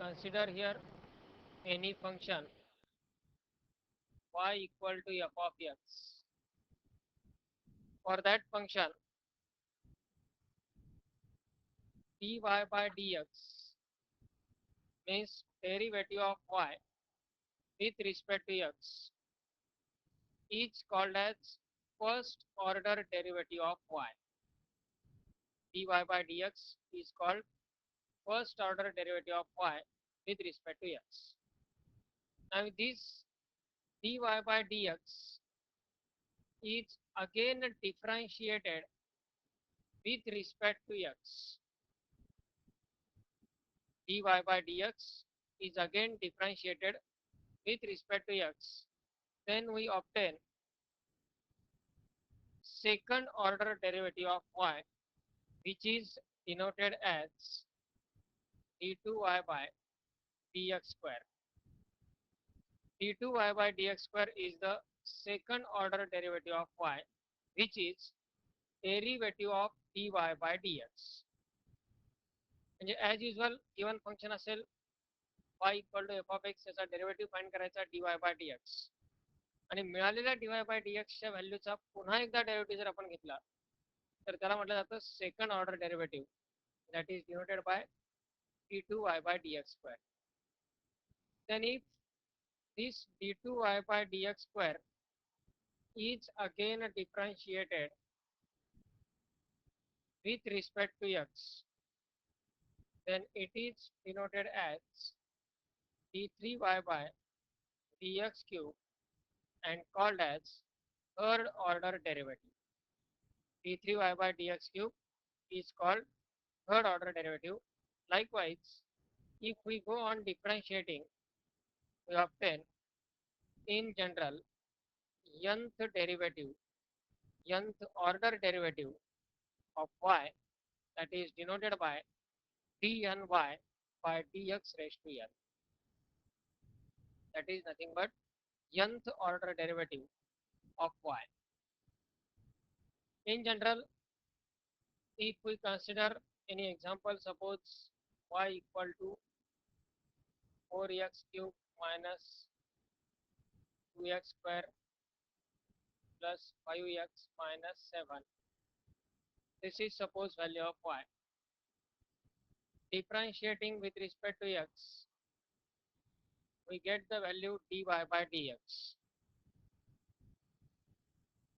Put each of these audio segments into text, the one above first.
consider here any function y equal to f of x. For that function, dy by dx means derivative of y with respect to x is called as first order derivative of y. dy by dx is called first order derivative of y with respect to x. Now this dy by dx is again differentiated with respect to x. dy by dx is again differentiated with respect to x. Then we obtain second order derivative of y, which is denoted as d2y by dx square. d2y by dx square is the second order derivative of y, which is derivative of dy by dx. म्हणजे as usual given function असेल y equal to f of x याचा derivative find करायचा dy by dx आणि मिळालेल्या dy bye dxच्या व्हॅल्यूचा पुन्हा एकदा derivative जर आपण घेतला तर त्याला म्हटलं जातं second order derivative that is denoted by d2y by dx square. Then if this d2y by dx square is again differentiated with respect to x, then it is denoted as d3y by dx cube and called as third order derivative. d3y by dx cube is called third order derivative. Likewise, if we go on differentiating, we obtain in general nth derivative, nth order derivative of y, that is denoted by dny by dx raised to n. That is nothing but nth order derivative of y. In general, if we consider any example, suppose y equal to 4x cube minus 2x square plus 5x minus 7. This is suppose value of y. Differentiating with respect to x, we get the value dy by dx.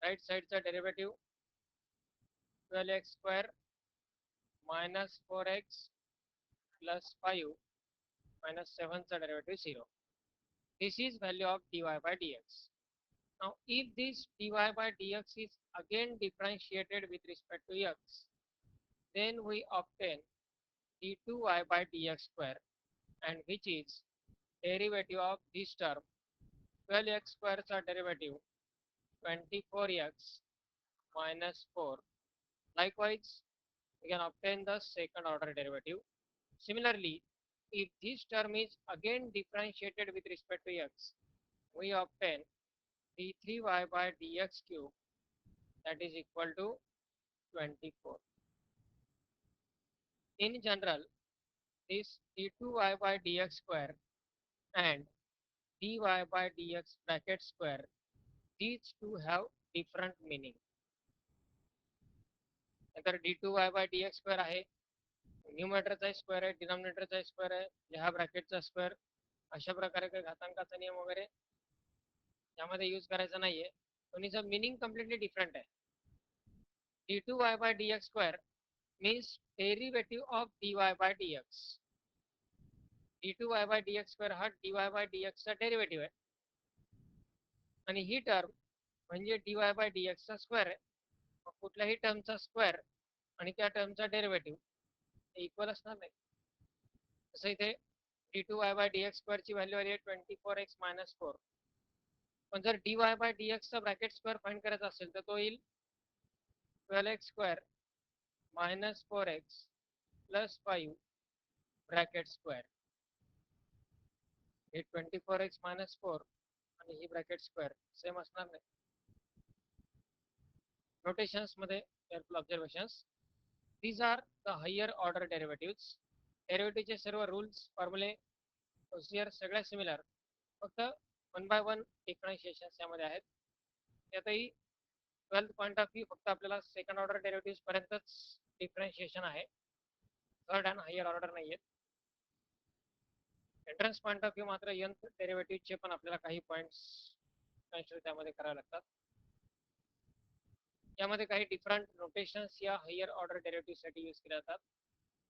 Right side the derivative 12x square minus 4x plus 5 minus 7 the derivative 0. This is value of dy by dx. Now if this dy by dx is again differentiated with respect to x, then we obtain d2y by dx square, and which is derivative of this term 12x square is a derivative 24x minus 4. Likewise, we can obtain the second order derivative. Similarly, if this term is again differentiated with respect to x, we obtain d3y by dx cube, that is equal to 24. In general, this d2y by dx square and dy by dx bracket square, these two have different meaning. तर d2y by dx square आहे, न्यूमरेटरचा square आहे, डिनॉमिनेटरचा square आहे, ह्या ब्रॅकेटचा square, अशा प्रकारे काही घातांकाचा नियम वगैरे यामध्ये यूज करायचा नाहीये. दोन्हीचा मीनिंग कम्प्लिटली डिफरंट आहे. d2y by dx square means derivative of dy by dx. d2y by dx square हा dy by dx चा डेरिव्हेटिव्ह आहे आणि ही टर्म म्हणजे dy by dx चा स्क्वेअर आहे. कुठल्याही टर्मचा स्क्वेअर आणि त्या टर्मचा डेरिव्हेटिव्ह इक्वल असणार नाही. तसं इथे d2y by dx स्क्वेअर ची व्हॅल्यू आली आहे 24x minus 4. पण जर dy by dx चा ब्रॅकेट स्क्वेअर फाइंड करायचा असेल तर तो येईल 12x square minus 4x plus 5 bracket square. हे 24x minus 4 आणि ही ब्रॅकेट स्क्वेअर सेम असणार नाही. नोटेशन्स मध्ये careful observations. These are the higher order derivatives. डेरिव्हेटिव्हचे सर्व रूल्स फॉर्म्युले प्रोसिजर सगळ्या सिमिलर, फक्त 1 by 1 डिफरन्शिएशन यामध्ये आहेत. त्यातही 12th पॉईंट ऑफ व्ह्यू फक्त आपल्याला सेकंड ऑर्डर डेरिव्हेटिव्ह पर्यंतच डिफरन्शिएशन आहे, थर्ड अँड हायर ऑर्डर नाहीये. एंट्रन्स पॉईंट ऑफ व्ह्यू मात्र nth डेरिव्हेटिव्हचे पण आपल्याला काही पॉईंट्स कन्सिडर त्यामध्ये करावे लागतात. यामध्ये काही डिफरंट नोटेशन्स या हायर ऑर्डर डेरिव्हेटिव्ह साठी यूज केले जातात.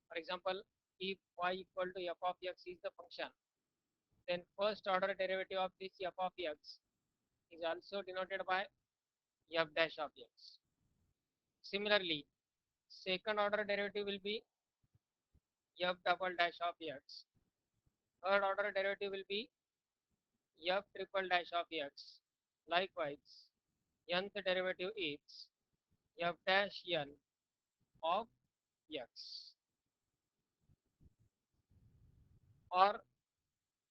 For example, if y equal to f of x is the function, then first order derivative of this f of x is also denoted by f dash of x. Similarly, second order derivative will be f double dash of x. Third order derivative will be f triple dash of x. Likewise, nth derivative is f dash n of x. Or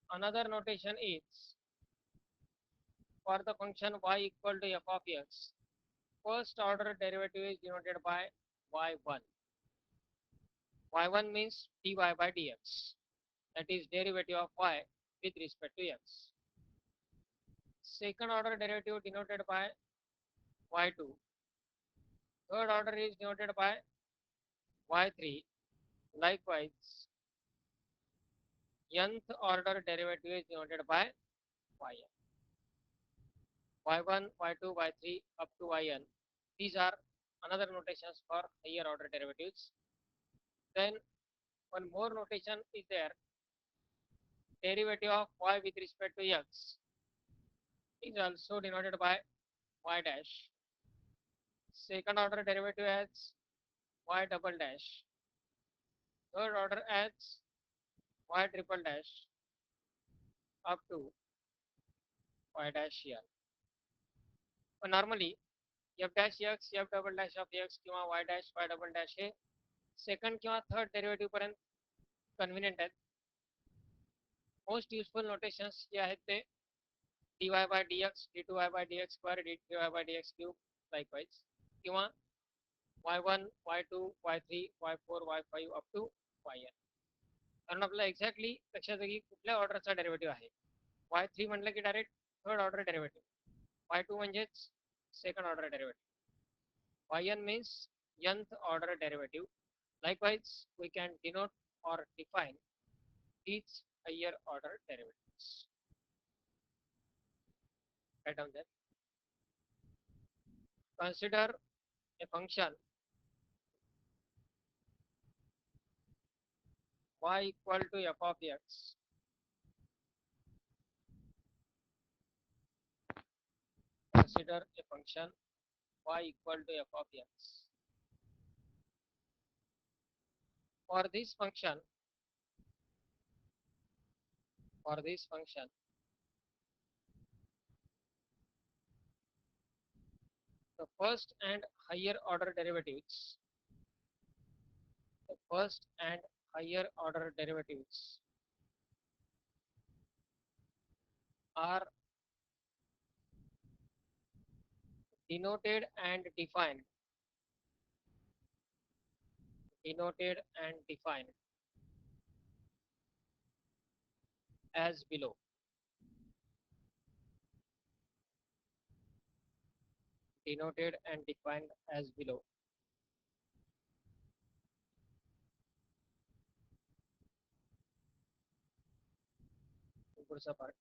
another notation is, for the function y equal to f of x, first order derivative is denoted by y1. y1 means dy by dx, that is derivative of y with respect to x. Second order derivative denoted by y2. Third order is denoted by y3. Likewise, nth order derivative is denoted by yn. y1, y2, y3 up to yn. These are another notations for higher order derivatives. Then one more notation is there. Derivative of y with respect to x is also denoted by y dash. Second order derivative as y double dash. Third order as y triple dash up to y dash here. But normally f dash x, f double dash of x किंवा y dash, y double dash हे second किंवा third derivative पर्यंत convenient आहेत. Most useful notations जे आहेत ते dy by dx, d2y by dx square, d3y by dx cube, likewise, किंवा y1, y2, y3, y4, y5 up to yn. कारण आपल्याला exactly लक्षात आहे की कुठल्या ऑर्डरचा डेरिव्हेटिव्ह आहे. y3 म्हटलं की direct third order derivative, y2 म्हणजेच second order derivative, yn means nth order derivative. Likewise, we can denote or define each higher order derivatives. Write down that. Consider a function y equal to f of x. Consider a function y equal to f of x. For this function, the first and higher order derivatives, are denoted and defined as below. Denoted and defined as below. पुढचा part.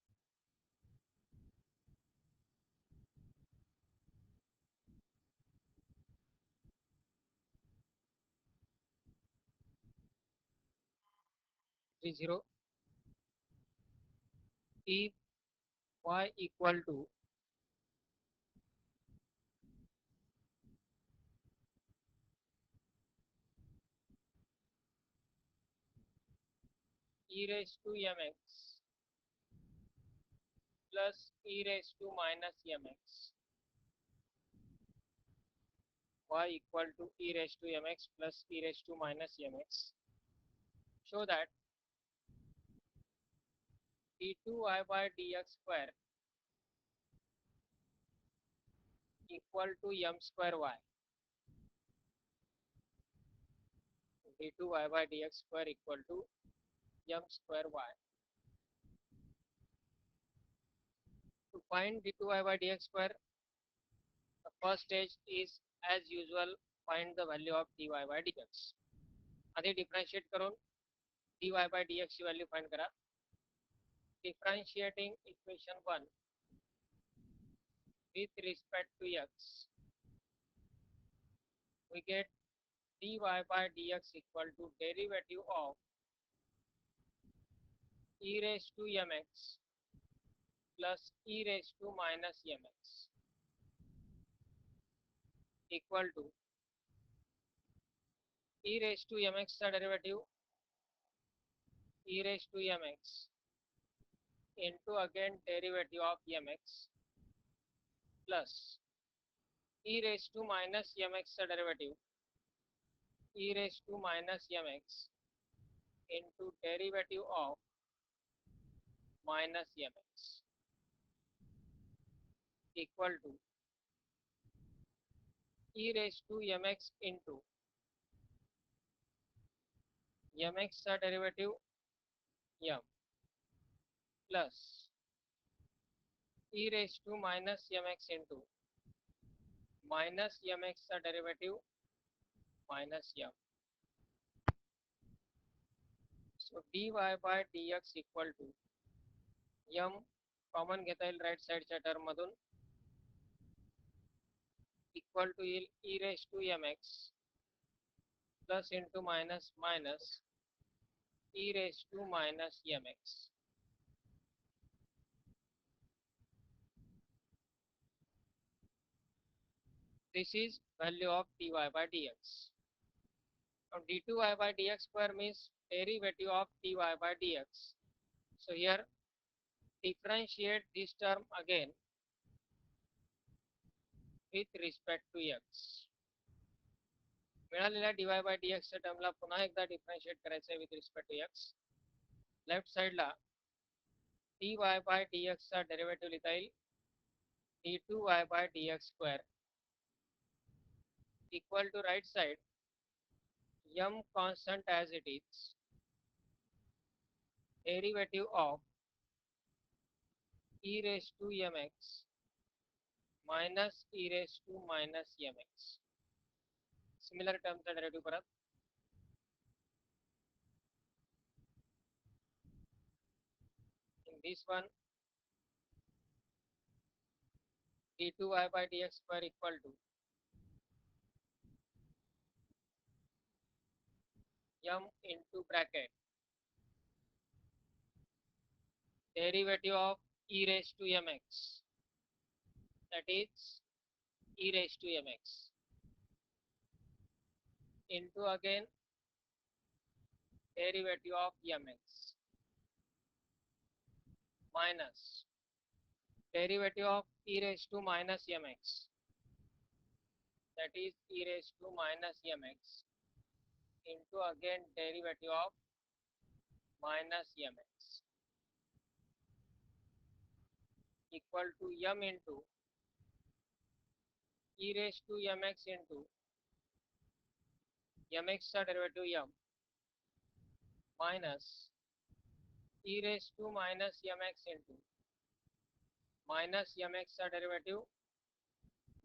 Zero. If y equal to e raised to mx plus e raised to minus mx, y equal to e raised to mx plus e raised to minus mx, show that d2y by dx square equal to m square y. d2y by dx square equal to m square y. To find d2y by dx square, the first stage is as usual find the value of dy by dx. आधी differentiate करून dy by dx ची value find करा. Differentiating equation 1 with respect to x, we get dy by dx equal to derivative of e raised to mx plus e raised to minus mx equal to e raised to mx का derivative e raised to mx into again derivative of mx plus e raised to minus mx का derivative e raised to minus mx into derivative of minus mx equal to e raised to mx into mx का derivative m plus e raised to minus mx into minus mx का derivative minus m. So dy by dx equal to m common घेता येईल right साईडच्या term मधून equal to येईल e raised to mx plus into minus minus e raised to minus mx. This is value of dy by dx. Now d2y by dx square means derivative of dy by dx. So here differentiate this term again with respect to x. मिळालेल्या dy by dx च्या टर्मला पुन्हा एकदा differentiate करायचं आहे with respect to x. Left साइडला dy by dx चा derivative लिहिता येईल d2y by dx square equal to right side m constant as it is derivative of e raised to mx minus e raised to minus mx. Similar टर्मचा derivative परत in this one d2y by dx square equal to m into bracket derivative of e raised to mx, that is e raised to mx into again derivative of mx minus derivative of e raised to minus mx, that is e raised to minus mx into again derivative of minus mx equal to m into e raised to mx into mx का derivative m minus e raised to minus mx into minus mx का derivative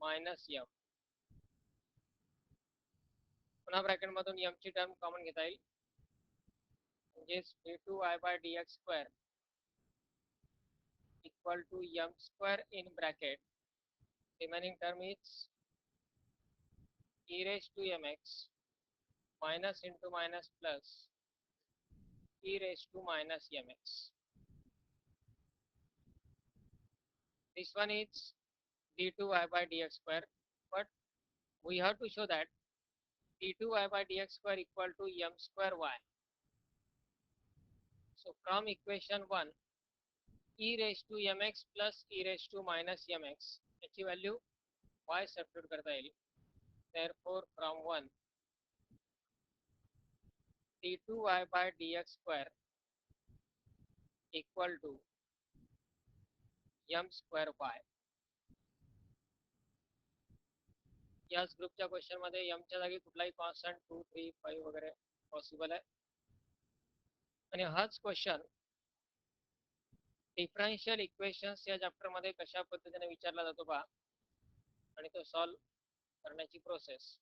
minus m. पुन्हा bracket मधून m ची term common घेता येईल म्हणजेच d2y by dx square equal to m square in bracket remaining term is e raised to mx minus into minus plus e raised to minus mx. This one is d2y by dx square, but we have to show that d2y by dx square equal to m square y. So from equation 1 e raised to mx plus e raised to minus mx याची value y substitute करता येईल. Therefore from 1 d2y by dx square equal to m square y. याच ग्रुपच्या question मध्ये m च्या जागी कुठलाही constant 2 3 5 वगैरे पॉसिबल आहे. आणि हाच क्वेश्चन डिफरन्शियल इक्वेशन्स या चॅप्टर मध्ये कशा पद्धतीने विचारला जातो पहा आणि तो सॉल्व करण्याची process.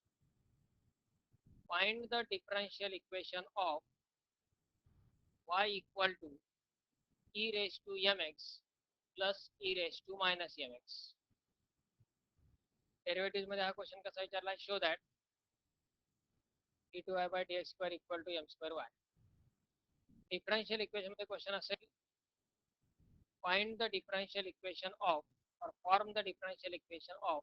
Find the differential equation of y equal to e raised to mx plus e raised to minus mx. Derivative मध्ये हा क्वेश्चन कसा विचारला, show that d2y by dx square equal to m square y. Differential equation मध्ये question असेल find the differential equation of or form the differential equation of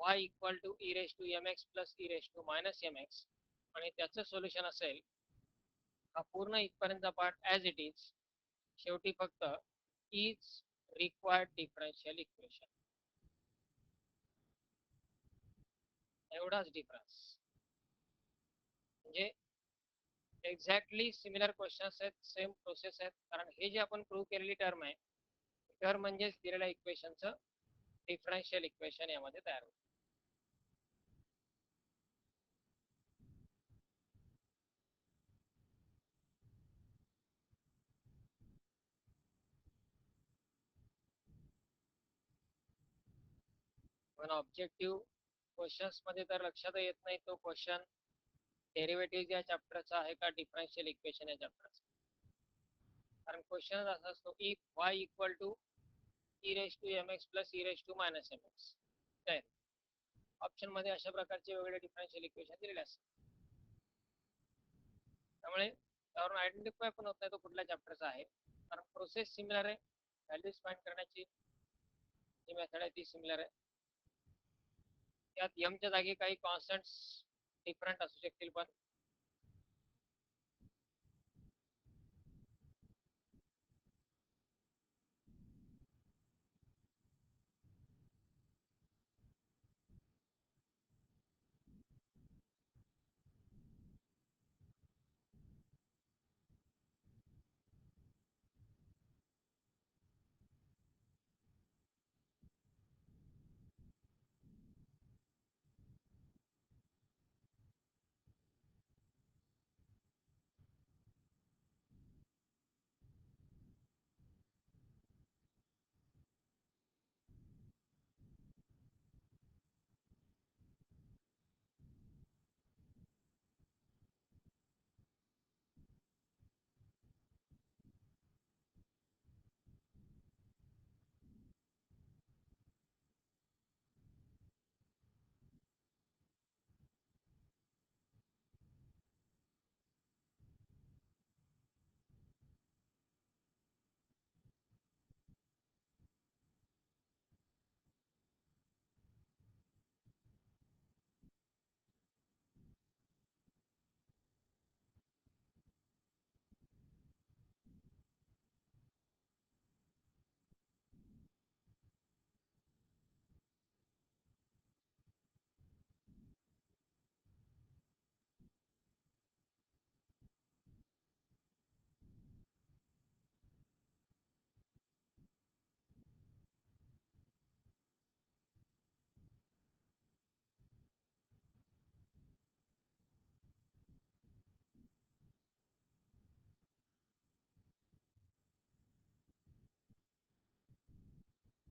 y equal to e raised to mx plus e raised to minus mx आणि त्याचं solution असेल हा पूर्ण इथपर्यंतचा part as it is, शेवटी फक्त is required differential equation एवढाच difference. म्हणजे exactly similar questions आहेत, सेम प्रोसेस आहेत, कारण हे जे आपण प्रूव्ह केलेली टर्म आहे टर्म म्हणजेच दिलेल्या इक्वेशनचं डिफरन्शियल इक्वेशन यामध्ये तयार होतं. पण ऑब्जेक्टिव्ह क्वेश्चन्स मध्ये तर लक्षात येत नाही तो क्वेश्चन डेरिव्हेटिव्ह या चॅप्टरचा आहे का डिफरन्शियल इक्वेशन या चॅप्टरचा. कारण क्वेश्चन असा असतो if y equal to e raise to mx plus e raise to minus mx. तर ऑप्शन मध्ये अशा प्रकारचे वेगळे डिफरन्शियल इक्वेशन दिलेले असतात. त्यामुळे त्यावरून आयडेंटिफाय पण होत नाही तो कुठल्या चॅप्टरचा आहे, कारण प्रोसेस सिमिलर आहे, व्हॅल्यूज फाइंड करण्याची जी मेथड आहे ती सिमिलर आहे. त्यात यमच्या जागी काही कॉन्स्टंट्स डिफरंट असू शकतील पण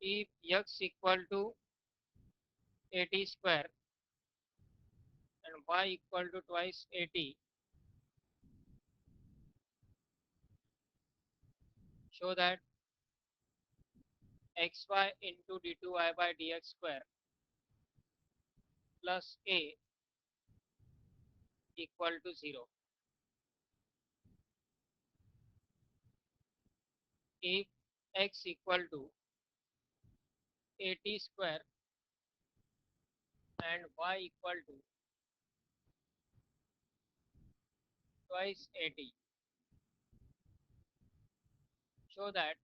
if x equal to 80 square and y equal to twice 80, show that xy into d2y by dx square plus a equal to 0. If x equal to 80 square and y equal to twice 80, show that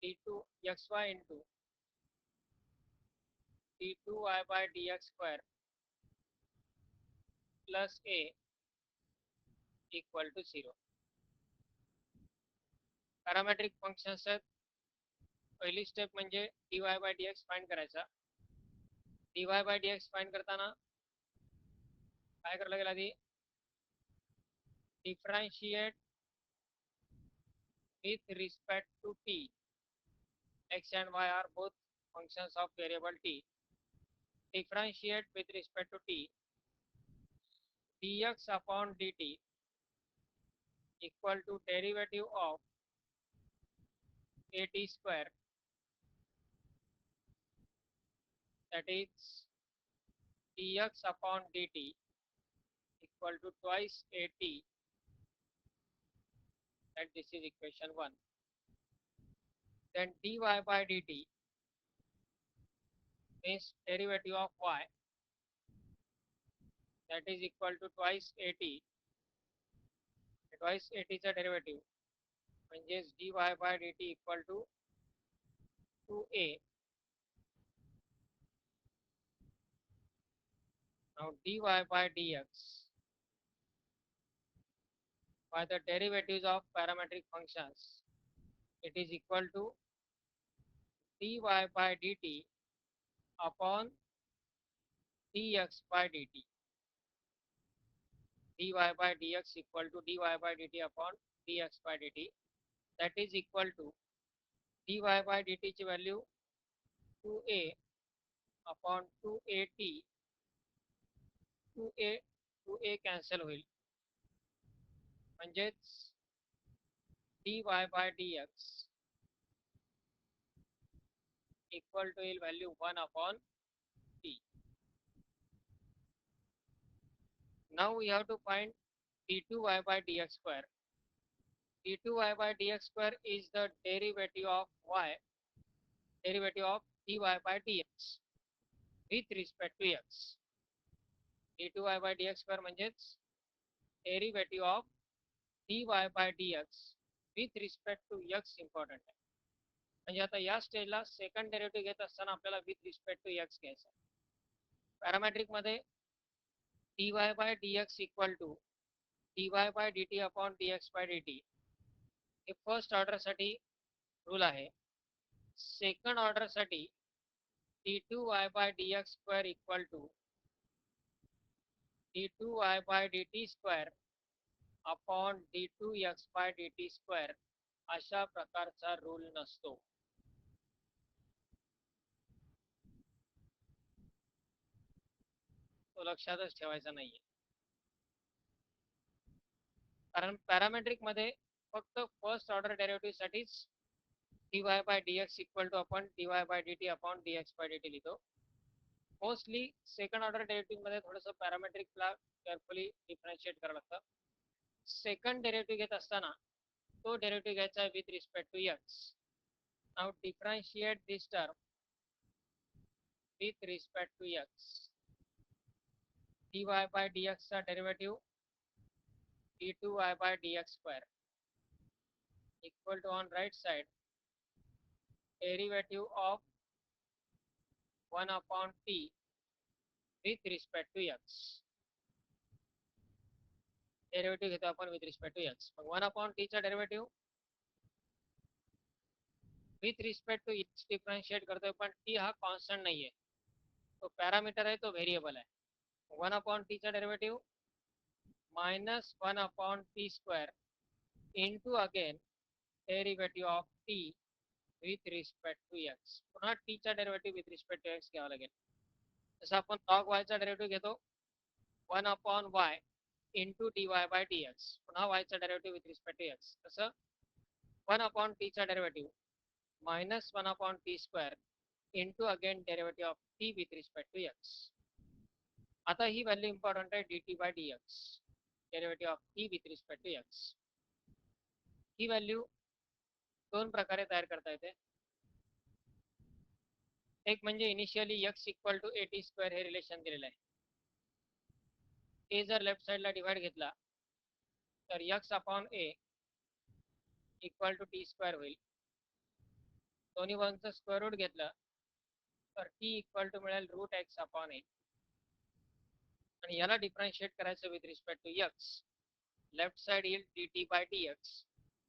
d2 xy into d2y by dx square plus a equal to 0. Parametric functions आहेत. पहिली step म्हणजे dy by dx find करायचा. dy by dx find करताना काय करायला लागेल आधी, differentiate with respect to t. X and y are both functions of variable t. Differentiate with respect to t. Dx upon dt equal to derivative of at square, that is dx upon dt equal to twice at, and this is equation 1. Then dy by dt means derivative of y, that is equal to twice at. Twice at is a derivative, म्हणजेच dy by dt equal to 2a. Now dy by dx by the derivatives of parametric functions, it is equal to dy by dt upon dx by dt. dy by dx equal to dy by dt upon dx by dt, that is equal to dy by dt ची value 2a upon 2at, 2a cancel होईल, म्हणजेच dy by dx equal to येईल value 1 upon t. Now we have to find d2y by dx square. d2y by dx square is the derivative of y, derivative of dy by dx with respect to x. d2y by dx square म्हणजेच derivative of dy by dx with respect to x important आहे. म्हणजे आता या स्टेजला second derivative घेत असताना आपल्याला with respect to x घ्यायचा. पॅरामेट्रिक मध्ये dy by dx equal to dy by dt upon dx by dt हे फर्स्ट ऑर्डर साठी रूल आहे. सेकंड ऑर्डर साठी d2y by dx square equal to d2y by dt square upon d2x by dt square अशा प्रकारचा rule नसतो. तो लक्षातच ठेवायचा नाहीये, कारण पॅरामेट्रिक मध्ये फक्त फर्स्ट ऑर्डर डेरिव्हेटिव्ह साठीच dy by dx equal to आपण dy by dt upon dx by dt लिहितो. मोस्टली सेकंड ऑर्डर डेरिव्हेटिव्ह मध्ये थोडंसं पॅरामेट्रिकला केअरफुली डिफरन्शिएट करावं लागतं. सेकंड डेरिव्हेटिव्ह घेत असताना तो डेरिव्हेटिव्ह घ्यायचा आहे with respect to x. Now differentiate this term with respect to x. dy by dx चा derivative d2y by dx square equal to on right side derivative of 1 upon t with respect to x. Derivative घेतो आपण with respect to x. मग 1 upon t चा derivative with respect to x differentiate करतोय, पण T हा constant नाहीये, तो parameter आहे, तो व्हेरिएबल आहे. 1 अपॉन टी चा derivative minus 1 upon t square into again derivative of t with respect to x. पुन्हा टी चा डेरिव्हेटिव्ह विथ रिस्पेक्ट टू एक्स घ्यावा लागेल. जसं आपण लॉग वाय चा डेरिव्हेटिव्ह घेतो 1 upon y into d y by d x, पुन्हा वाय चा derivative with respect to x. तसं 1 अपॉन टी चा derivative minus 1 upon t square into again derivative of t with respect to x. आता ही value important आहे, d t by d x derivative of t with respect to x. ही value दोन प्रकारे तयार करता येते. एक म्हणजे initially x equal to A t square हे रिलेशन दिलेलं आहे. ए जर लेफ्ट साईडला डिवाइड घेतला तर x upon a equal to t square होईल. दोन्ही वनचं स्क्वेअर रूट घेतलं तर टी इक्वल टू मिळेल रूट एक्स अपॉन ए. आणि याला डिफरन्शिएट करायचं with respect to x. Left side येईल d t by d x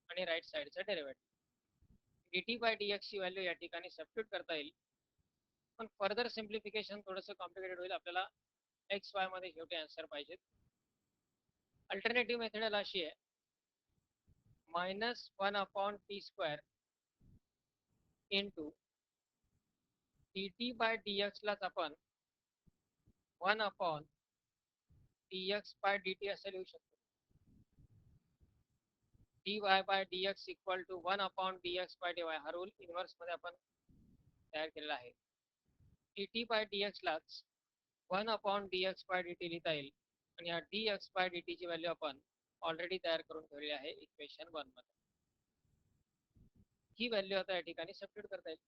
आणि राईट साईडचं derivative. D t by d एक्सची व्हॅल्यू या ठिकाणी सबस्टिट्यूट करता येईल, पण फर्दर सिम्प्लिफिकेशन थोडंसं कॉम्प्लिकेटेड होईल. आपल्याला एक्स वाय मध्ये शेवटी आन्सर पाहिजेत. अल्टरनेटिव्ह मेथड अशी आहे, -1/t² इंटू dt/dx लाच आपण 1/dx/dt असं लिहू शकतो. dy/dx इक्वल टू 1/dx/dy हा रूल इनव्हर्स मध्ये आपण तयार केलेला आहे. dt/dx लाच 1/dx/dt लिहिता येईल आणि या dx/dt ची व्हॅल्यू आपण ऑलरेडी तयार करून ठेवली आहे इक्वेशन 1 मध्ये. ही व्हॅल्यू आता या ठिकाणी सबस्टिट्यूट करता येईल.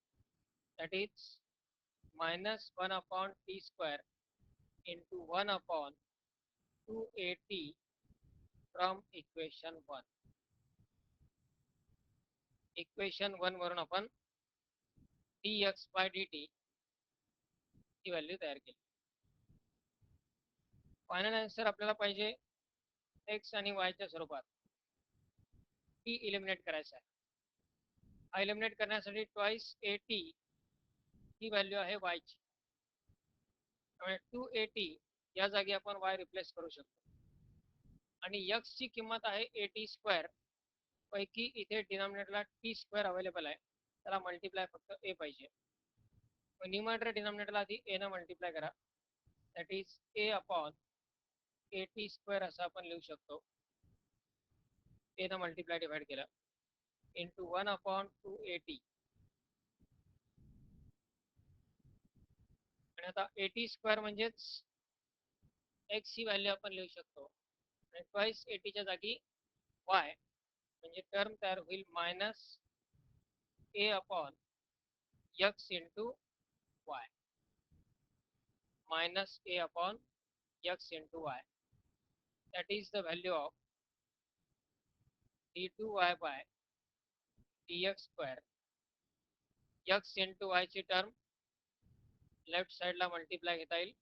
That is -1/t² into 1/2at from equation 1. Equation 1 वरून आपण dx/dt ही व्हॅल्यू तयार केली. फायनल आन्सर आपल्याला पाहिजे x आणि y च्या स्वरूपात. टी इलिमिनेट करायचा आहे. हा इलिमिनेट करण्यासाठी ट्वाइस at ही व्हॅल्यू आहे y ची. त्यामुळे 2at या जागी आपण y रिप्लेस करू शकतो. आणि x ची किंमत आहे at² पैकी इथे डिनॉमिनेटरला t² अवेलेबल आहे. त्याला मल्टिप्लाय फक्त a पाहिजे. न्यूमरेटर डिनॉमिनेटरला आधी a न मल्टिप्लाय करा. दॅट इज a/at² असं आपण लिहू शकतो. a न मल्टिप्लाय डिवाइड केलं इंटू 1/2at. आणि आता at² म्हणजेच x ही व्हॅल्यू आपण लिहू शकतो. आणि ट्वाइस at च्या जागी y म्हणजे टर्म तयार होईल -a/x into y. -a/x into y. That is the value of d2y/dx². x into y ची टर्म लेफ्ट साइडला मल्टिप्लाय घेता येईल.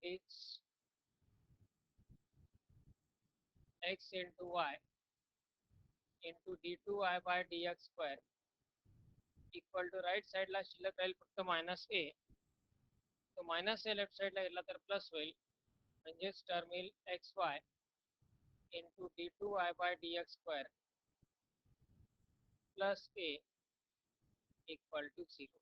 It's x into y into d2y/dx² equal to right साइडला शिल्लक राहील फक्त -a. तो -a लेफ्ट साइडला गेला तर प्लस होईल. म्हणजेच टर्म येईल xy into d2y/dx² plus a equal to 0.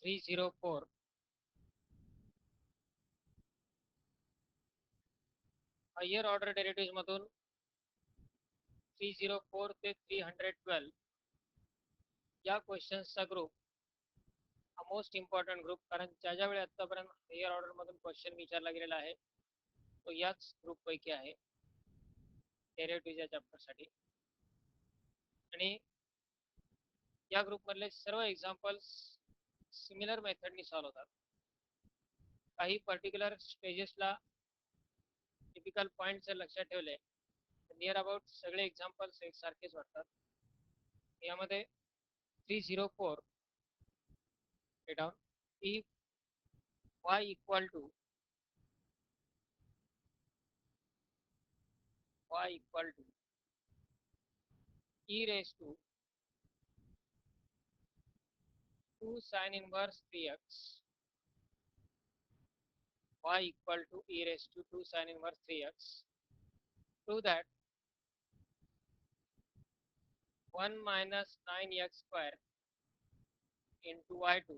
304 higher order derivative मधून 304 ते 312 या क्वेश्चन्सचा ग्रुप हा मोस्ट इम्पॉर्टंट ग्रुप, कारण ज्या वेळी आतापर्यंत हायर ऑर्डर मधून क्वेश्चन विचारला गेलेला आहे तो याच ग्रुप पैकी आहे, डेरिव्हेटिव्हच्या चॅप्टरसाठी. आणि या ग्रुप मधले सर्व एक्झाम्पल्स सिमिलर मेथडनी सॉल्व्ह होतात. काही पर्टिक्युलर स्टेजेसला टिपिकल पॉइंट जर लक्षात ठेवले तर नियर अबाउट सगळे एक्झाम्पल्स एकसारखेच वाटतात. यामध्ये 304 हे down if y equal to e raised to 2 sin inverse 3x, y equal to e raised to 2 sin inverse 3x, prove that 1 minus 9x square into y2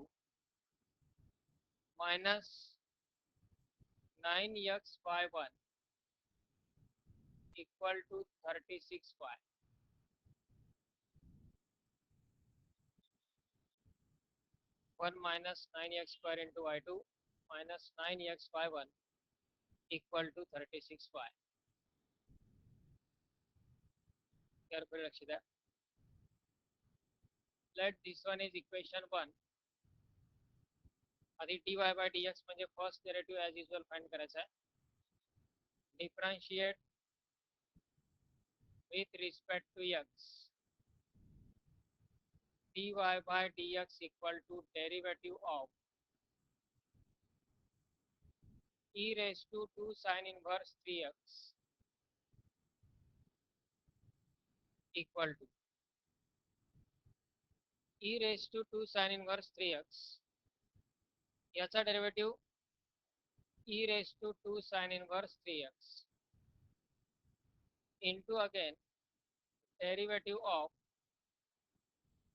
minus 9x y1 equal to 36y. One minus 9x square into y2 minus 9x y1 equal to 36y. Carefully लक्ष द्या. Let this one is equation 1. आधी dy by dx म्हणजे first derivative as usual find करायचा आहे. Differentiate with respect to x, dy by dx equal to derivative of e raised to 2 sin inverse 3x equal to e raised to 2 sin inverse 3x याचा derivative e raised to 2 sin inverse 3x into again derivative of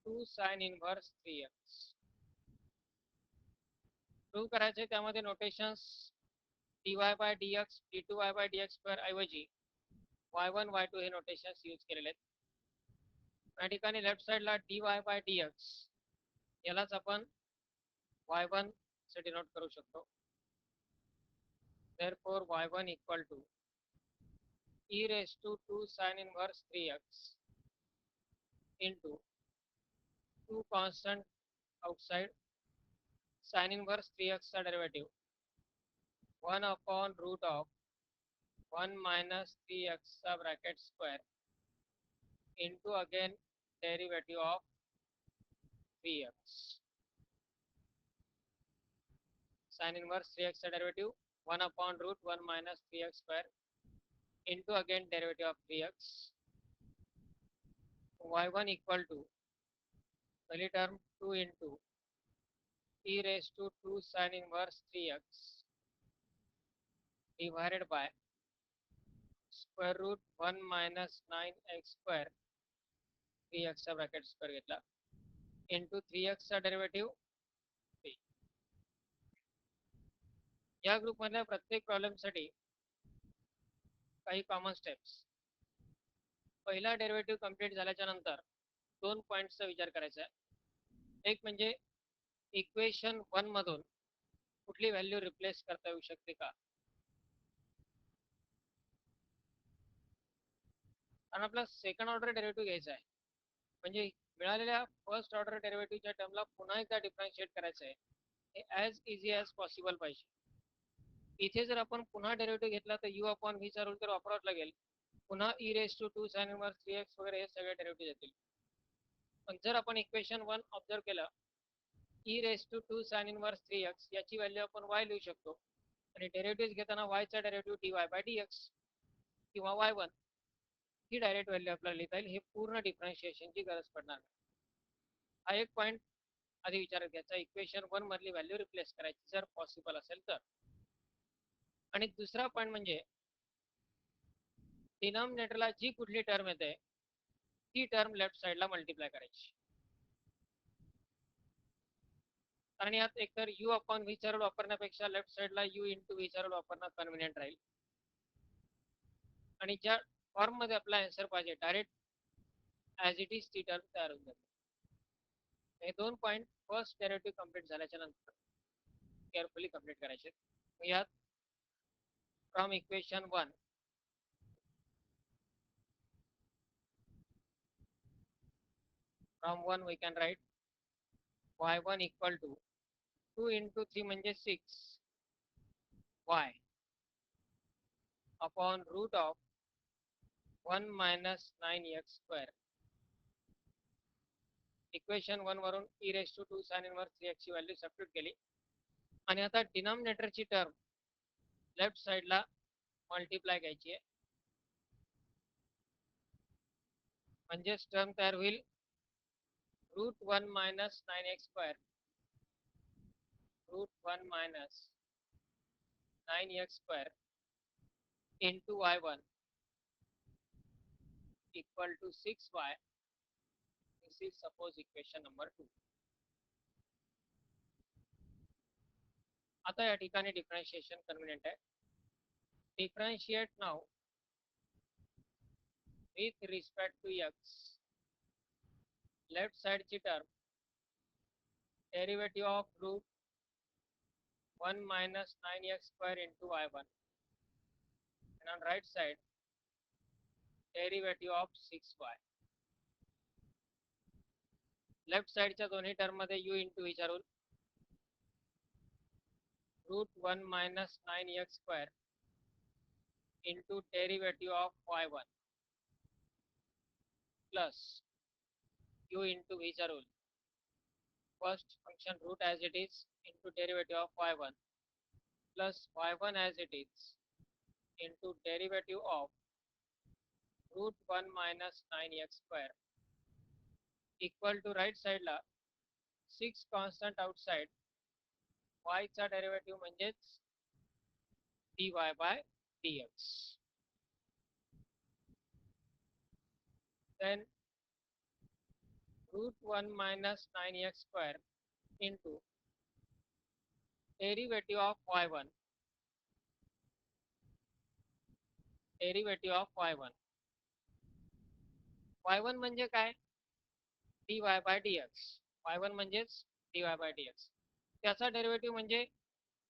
2 sin inverse 3x. Prove करायचे, त्यामध्ये notations dy by dx d2y by dx square ऐवजी y1 y2 हे notations use केलेले आहेत. या ठिकाणी left साइडला dy by dx यालाच आपण y1 से डिनोट करू शकतो. therefore y1 equal to e raised to 2 sin inverse 3x into 2 constant outside sin inverse 3x चा derivative 1 upon root of 1 minus 3x चा bracket square into again derivative of 3x. Sin inverse 3x चा derivative 1 upon root 1 minus 3x square into again derivative of 3x. y1 equal to पहली term 2 into e raised to 2 sin inverse 3x divided by square root 1 minus 9x square 3x चा bracket square घेतला into 3x चा derivative 3. या group मधल्या प्रत्येक problem साठी काही common steps. पहिला डेरिव्हेटिव्ह कंप्लीट झाल्याच्या नंतर दोन पॉइंट्सचा विचार करायचा आहे. एक म्हणजे इक्वेशन 1 मधून कुठली व्हॅल्यू रिप्लेस करता येऊ शकते का, कारण आपला सेकंड ऑर्डर डेरिव्हेटिव्ह घ्यायचा आहे, म्हणजे मिळालेल्या फर्स्ट ऑर्डर डेरिव्हेटिव्हच्या टर्मला पुन्हा एकदा डिफरन्शिएट करायचं आहे. हे ॲज इझी ॲज पॉसिबल पाहिजे. इथे जर आपण पुन्हा डेरिव्हेटिव्ह घेतला तर u अपॉन v चा रूल तर वापरावाच लागेल. पुन्हा e raise to 2 sin inverse 3x वगैरे हे सगळे डेरिव्हेटिव्ह येतील. पण जर आपण इक्वेशन 1 ऑब्झर्व केलं, e raise to 2 sin inverse 3x याची व्हॅल्यू आपण y लिहू शकतो, आणि डेरिव्हेटिव्ह घेताना y चा डेरिव्हेटिव्ह dy by dx किंवा y1 ही डायरेक्ट व्हॅल्यू आपल्याला लिहिता येईल. हे पूर्ण डिफरन्शिएशनची गरज पडणार नाही. हा एक पॉईंट आधी विचारात घ्यायचा, इक्वेशन 1 मधली व्हॅल्यू रिप्लेस करायची जर पॉसिबल असेल तर. आणि दुसरा पॉईंट म्हणजे डिनॉमिनेटरला जी कुठली टर्म येते ती टर्म लेफ्ट साइडला मल्टिप्लाय करायची. कारण यात एकतर यू अपॉन व्ही रूल वापरण्यापेक्षा लेफ्ट साईडला यू इंटू व्ही रूल वापरणं कन्व्हिनियंट राहील. आणि ज्या फॉर्म मध्ये आपला आन्सर पाहिजे डायरेक्ट ॲज इट इज ती टर्म तयार होऊन जाते. हे 2 पॉईंट फर्स्ट डेरिव्हेटिव्ह कम्प्लीट झाल्याच्या नंतर केअरफुली कम्प्लीट करायचे. यात from equation 1 from 1 we can write y1 equal to 2 into 3 म्हणजे 6 y upon root of 1 minus 9x square. Equation 1 वरून e raised to 2 sin inverse 3x ची व्हॅल्यू सबस्टिट्यूट केली आणि आता डिनॉमिनेटरची टर्म लेफ्ट साइडला मल्टिप्लाय घ्यायची आहे. म्हणजेच टर्म तयार होईल root 1 minus 9x square root 1 minus 9x square into y1 equal to 6y. This is suppose equation number 2. आता या ठिकाणी डिफरन्शिएशन कन्व्हिनियंट आहे. Differentiate now with respect to x. Left side ची term derivative of root 1 minus 9x square into y1 and on right side derivative of 6y. Left साइडच्या दोन्ही term मध्ये u into v rule root 1 minus 9x square into derivative of y1 plus u into v rule. First function root as it is into derivative of y1 plus y1 as it is into derivative of root 1 minus 9x square equal to right side ला 6 constant outside y चा derivative म्हणजेच dy by dx. Then root 1 minus 9x square into derivative of y1 derivative of y1 y1 म्हणजे काय dy by dx. y1 म्हणजेच dy by dx. त्याचा derivative म्हणजे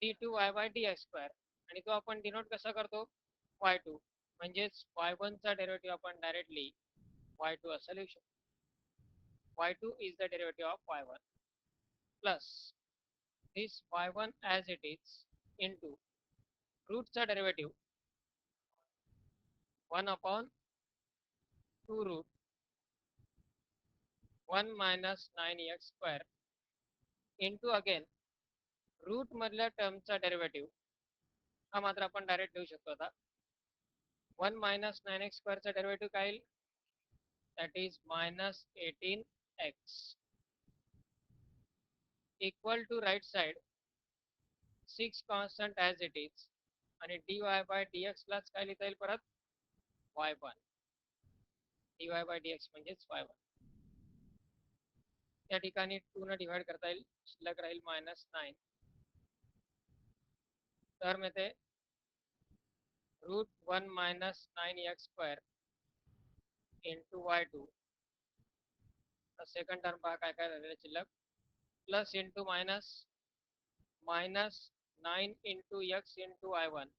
d2y by dx square आणि तो आपण डिनोट कसा करतो y2 म्हणजेच y1 चा डेरिव्हेटिव्ह आपण डायरेक्टली y2 असं लिहू शकतो. y2 is the derivative of y1 plus this y1 as it is into root चा derivative 1 upon 2 root 1 minus 9x square into again root मधल्या टर्मचा डेरिव्हेटिव्ह हा मात्र आपण डायरेक्ट लिहू शकतो. आता 1 minus 9x स्क्वेअरचा डेरिव्हेटिव्ह काय येईल that is minus 18x equal to right side 6 constant as it is आणि dy by dx लाच काय लिहिता येईल परत y1 dy by dx म्हणजेच y1. त्या ठिकाणी 2 ने डिवाइड करता येईल शिल्लक राहील minus 9 टर्म येते root 1 minus 9x square into y2 second term पहा काय काय झालेलं शिल्लक plus into minus minus 9 into x into y1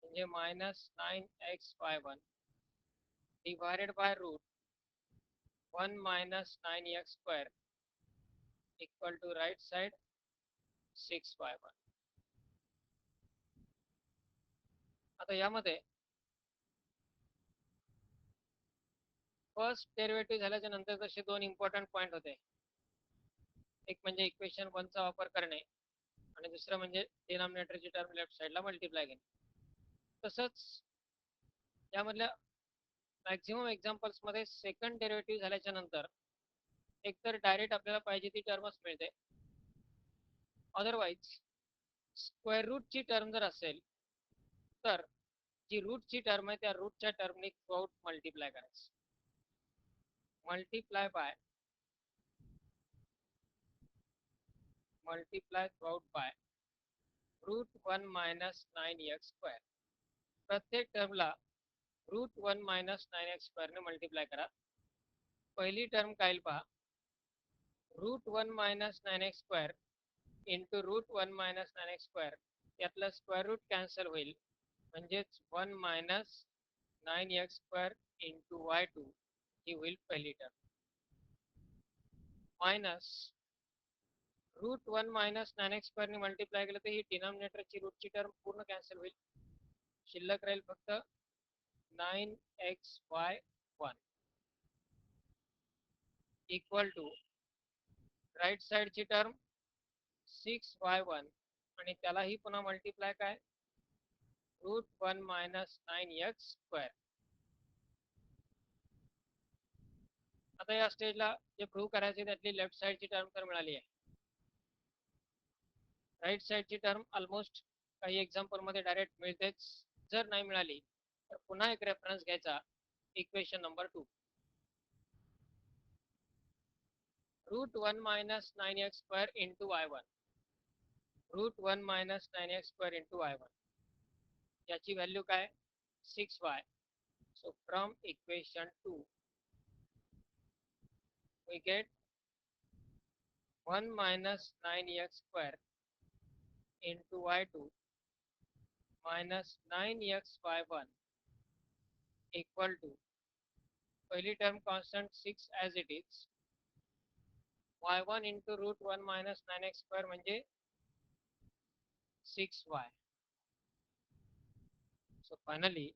म्हणजे minus 9x y1 divided by root 1 minus 9x square equal to right side 6y1. आता यामध्ये first derivative झाल्याच्या नंतर तसे 2 इम्पॉर्टंट पॉईंट होते. एक म्हणजे इक्वेशन 1 चा वापर करणे आणि दुसरं म्हणजे डिनॉमिनेटरची टर्म लेफ्ट साइडला मल्टिप्लाय घेणे. तसंच यामधल्या मॅक्झिमम एक्झाम्पल्स मध्ये सेकंड डेरिव्हेटिव्ह झाल्याच्या नंतर एकतर डायरेक्ट आपल्याला पाहिजे ती टर्मच मिळते, अदरवाईज स्क्वेअर रूटची टर्म जर असेल तर जी रूटची टर्म आहे त्या रूटच्या टर्मने थ्रूआउट मल्टिप्लाय करायचं. Multiply by multiply throughout by √1 - 9x². प्रत्येक टर्मला √1 - 9x² ने मल्टिप्लाय करा. पहिली टर्म काय येईल पहा, √1 - 9x² इंटू √1 - 9x², यातलं स्क्वेअर रूट कॅन्सल होईल, म्हणजेच 1 - 9x² इंटू y2 ही होईल पहिली टर्म, मायनस √1 - 9x² ने मल्टिप्लाय केलं तर ही डिनॉमिनेटरची रूटची टर्म पूर्ण कॅन्सल होईल, शिल्लक राहील फक्त 9xy1 इक्वल टू राईट साईडची टर्म 6y1 आणि त्यालाही पुन्हा मल्टिप्लाय काय √1 - 9x². आता या स्टेजला जे प्रूव्ह करायचे त्यातली लेफ्ट साईडची टर्म तर मिळाली आहे. राईट साईडची टर्म ऑलमोस्ट काही एक्झाम्पल मध्ये डायरेक्ट मिळतेच. जर नाही मिळाली तर पुन्हा एक रेफरन्स घ्यायचा, equation number 2. √1 - 9x² into y1, √1 - 9x² into y1, याची व्हॅल्यू काय 6y. So from equation 2 we get 1 - 9x² into y2 minus 9xy1 equal to पहिली term constant 6 as it is, y1 into √1 - 9x² म्हणजे 6y. So finally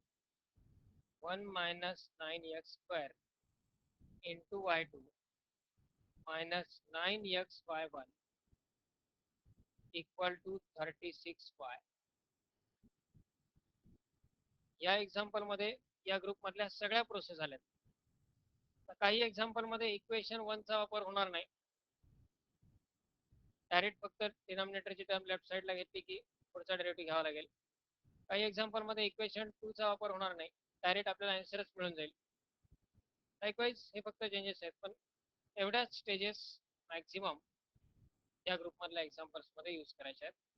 1 - 9x² into y2 minus 9xy1 equal to 36y. या example मध्ये या group मधल्या सगळ्या process आल्यात. काही example मध्ये इक्वेशन 1 चा वापर होणार नाही, डायरेक्ट फक्त डिनॉमिनेटरची टर्म लेफ्ट साईडला घेतली की पुढचा डेरिव्हेटिव्ह घ्यावा लागेल. काही एक्झाम्पल मध्ये इक्वेशन 2 चा वापर होणार नाही, डायरेक्ट आपल्याला आन्सरच मिळून जाईल. लाईकवाईज हे फक्त चेंजेस आहेत, पण एवढ्याच स्टेजेस मॅक्झिमम या ग्रुप मधल्या एक्झाम्पल्स मध्ये यूज करायचे आहेत.